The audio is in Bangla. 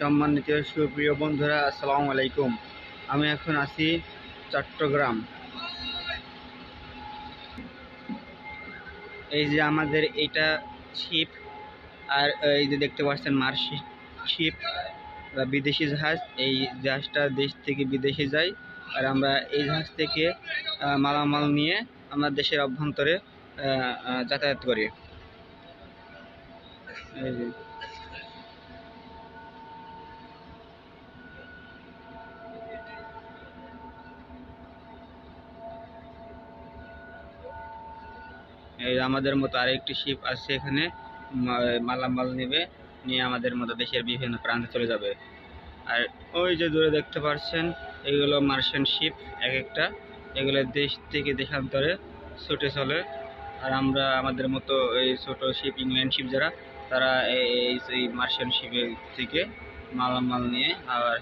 সম্মানিত সুপ্রিয় বন্ধুরা, আসসালামু আলাইকুম। আমি এখন আছি চট্টগ্রাম। এই যে আমাদের এইটা শিপ, আর এই যে দেখতে পাচ্ছেন মার্শি শিপ বা বিদেশি জাহাজ। এই জাহাজটা দেশ থেকে বিদেশে যায়, আর আমরা এই জাহাজ থেকে মালামাল নিয়ে আমরা দেশের অভ্যন্তরে যাতায়াত করি। এই যে এই আমাদের মতো আরেকটি শিপ আছে এখানে, মালামাল নেবে, নিয়ে আমাদের মতো দেশের বিভিন্ন প্রান্তে চলে যাবে। আর ওই যে দূরে দেখতে পাচ্ছেন, এগুলো মার্চেন্ট শিপ এক একটা। এগুলো দেশ থেকে দেশান্তরে ছুটে চলে। আর আমরা আমাদের মতো এই ছোট শিপ, ইংল্যান্ড শিপ যারা, তারা এই মার্চেন্ট শিপের থেকে মালামাল নিয়ে আবার